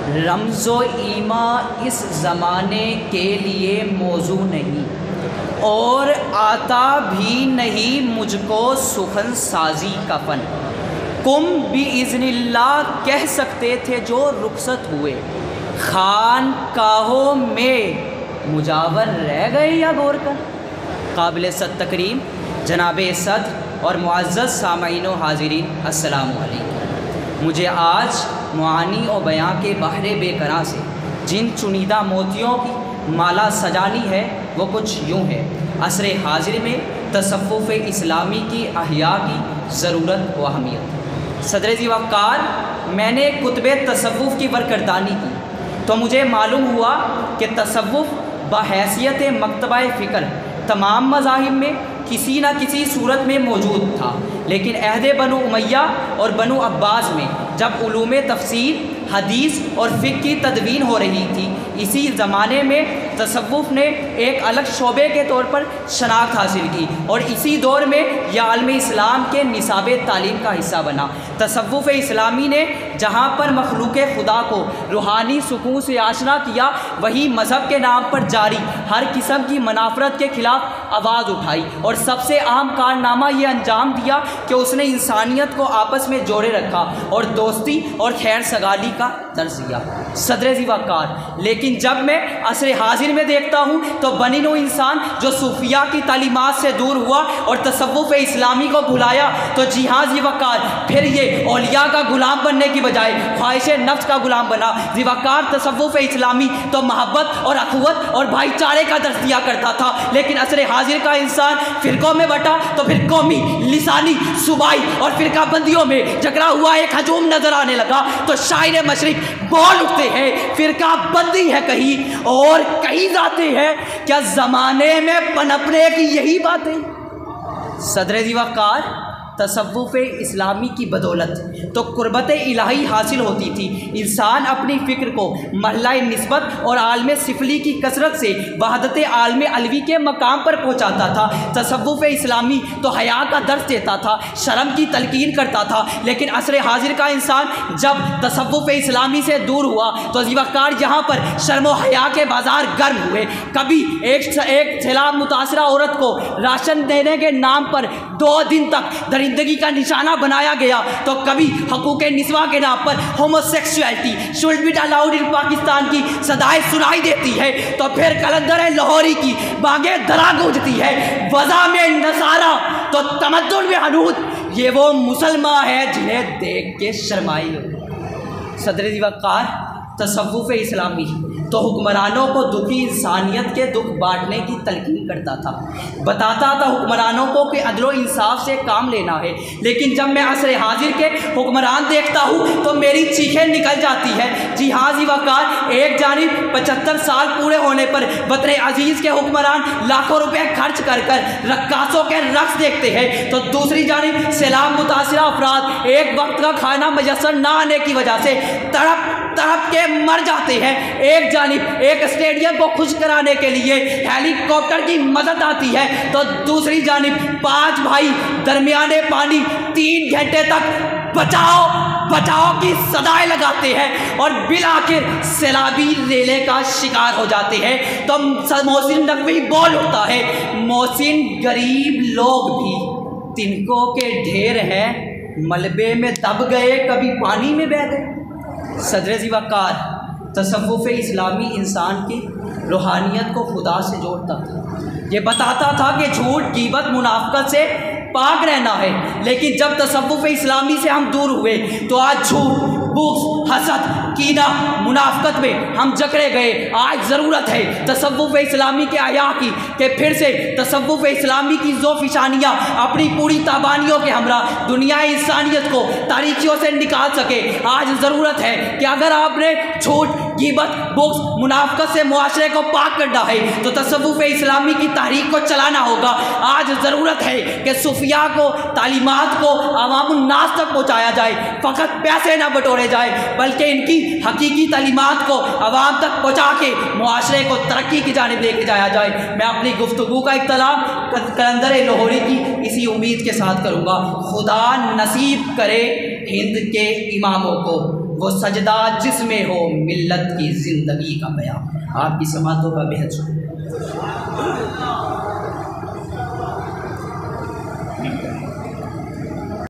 رمز و ایما اس زمانے کے لیے موضوع نہیں، اور آتا بھی نہیں مجھ کو سخن سازی کا فن۔ کم بِإِذْنِ اللہ کہہ سکتے تھے جو رخصت ہوئے، خانقاہوں میں مجاور رہ گئے یا غور کر۔ قابل صد تکریم جناب صدر اور معزز سامعین و حاضرین، السلام علیکم۔ مجھے آج معانی و بیاں کے بحر بے کراں سے جن چنیدہ موتیوں کی مالا سجانی ہے وہ کچھ یوں ہے۔ عصر حاضر میں تصوف اسلامی کی احیاء کی ضرورت و اہمیت۔ صدر ذی وقار، میں نے کتب تصوف کی برکردانی کی تو مجھے معلوم ہوا کہ تصوف بحیثیت مکتبہ فکر تمام مذاہب میں کسی نہ کسی صورت میں موجود تھا، لیکن عہد بنو امیہ اور بنو عباس میں جب علوم تفسیر، حدیث اور فقہ کی تدوین ہو رہی تھی، اسی زمانے میں تصوف نے ایک الگ شعبے کے طور پر شناخت حاصل کی، اور اسی دور میں یہ عالم اسلام کے نصاب تعلیم کا حصہ بنا۔ تصوف اسلامی نے جہاں پر مخلوق خدا کو روحانی سکون سے آشنا کیا، وہی مذہب کے نام پر جاری ہر قسم کی منافرت کے خلاف آواز اٹھائی، اور سب سے اہم کارنامہ یہ انجام دیا کہ اس نے انسانیت کو آپس میں جوڑے رکھا اور دوستی اور خیر سگالی کا درس دیا۔ صدر ذی وقار، لیکن جب میں عصر حاضر میں دیکھتا ہوں تو بنی نوع انسان جو صوفیہ کی تعلیمات سے دور ہوا اور تصوف اسلامی کو بھلایا، تو جی ہاں ذی وقار، پھر یہ اولیاء کا غلام بننے کی بجائے خواہش نفس کا غلام بنا۔ ذی وقار، تصوف اسلامی تو محبت اور اخوت اور بھائی چارے کا درس دیا کرتا تھا، لیکن عصر حاضر کا انسان فرقوں میں بٹا تو پھر قومی، لسانی، صوبائی اور فرقہ بندیوں میں جکڑا ہوا ایک ہجوم نظر آنے لگا۔ تو شاعر مشرق بول اٹھتے ہیں، فرقہ بندی ہے کہیں اور کہیں جاتے ہیں، کیا زمانے میں پنپنے کی یہی باتیں؟ صدر ذی وقار، تصوف اسلامی کی بدولت تو قربت الہی حاصل ہوتی تھی۔ انسان اپنی فکر کو محلہ نسبت اور عالم سفلی کی کثرت سے وحدت عالم علوی کے مقام پر پہنچاتا تھا۔ تصوف اسلامی تو حیا کا درس دیتا تھا، شرم کی تلقین کرتا تھا، لیکن عصر حاضر کا انسان جب تصوف اسلامی سے دور ہوا تو ذی وقار یہاں پر شرم و حیا کے بازار گرم ہوئے۔ کبھی ایک سیلاب متاثرہ عورت کو راشن دینے کے نام پر 2 دن تک درندگی کا نشانہ بنایا گیا، تو کبھی حقوق نسواں کے نام پر homosexuality should be allowed in Pakistan کی صدائیں سنائی دیتی ہے، تو پھر کلندر لاہوری کی بانگیں درا گونجتی ہے۔ وضع میں نصارہ تو تمدن میں حنود، یہ وہ مسلمان ہے جنہیں دیکھ کے شرمائی ہو۔ صدر ذی وقار، تصوف اسلامی تو حکمرانوں کو دکھی انسانیت کے دکھ بانٹنے کی تلقین کرتا تھا، بتاتا تھا حکمرانوں کو کہ عدل و انصاف سے کام لینا ہے، لیکن جب میں عصر حاضر کے حکمران دیکھتا ہوں تو میری چیخیں نکل جاتی ہے۔ جی ہاں ذی وقار، ایک جانب 75 سال پورے ہونے پر وطن عزیز کے حکمران لاکھوں روپے خرچ کر رقاصوں کے رقص دیکھتے ہیں، تو دوسری جانب سیلاب متاثرہ افراد ایک وقت کا کھانا میسر نہ آنے کی وجہ سے تڑپ کے مر جاتے ہیں۔ ایک جانب ایک اسٹیڈیم کو خشک کرانے کے لیے ہیلی کاپٹر کی مدد آتی ہے، تو دوسری جانب 5 بھائی درمیانے پانی 3 گھنٹے تک بچاؤ کی صدائیں لگاتے ہیں اور بالآخر سیلابی ریلے کا شکار ہو جاتے ہیں۔ تو محسن نقوی بول اٹھتا ہے، محسن غریب لوگ بھی تنکوں کے ڈھیر ہیں، ملبے میں دب گئے کبھی پانی میں بہہ گئے۔ صدر ذی وقار، تصوف اسلامی انسان کی روحانیت کو خدا سے جوڑتا تھا، یہ بتاتا تھا کہ جھوٹ، غیبت، منافقت سے پاک رہنا ہے، لیکن جب تصوف اسلامی سے ہم دور ہوئے تو آج جھوٹ، بغض، حسد، کینہ، منافقت میں ہم جکڑے گئے۔ آج ضرورت ہے تصوف اسلامی کے احیاء کی کہ پھر سے تصوف اسلامی کی ذوفشانیاں اپنی پوری تابانیوں کے ہمراہ دنیا انسانیت کو تاریکیوں سے نکال سکے۔ آج ضرورت ہے کہ اگر آپ نے جھوٹ، غیبت، بغض، منافقت سے معاشرے کو پاک کرنا ہے تو تصوف اسلامی کی تحریک کو چلانا ہوگا۔ آج ضرورت ہے کہ صوفیاء کو، تعلیمات کو عوام الناس تک پہنچایا جائے، فقط پیسے نہ بٹورے جائے بلکہ ان کی حقیقی تعلیمات کو عوام تک پہنچا کے معاشرے کو ترقی کی جانب لے کے جایا جائے۔ میں اپنی گفتگو کا اختتام کلندر لاہوری کی اسی امید کے ساتھ کروں گا، خدا نصیب کرے ہند کے اماموں کو وہ سجدہ جس میں ہو ملت کی زندگی کا بیان۔ آپ کی سماعتوں کا بہت شکریہ۔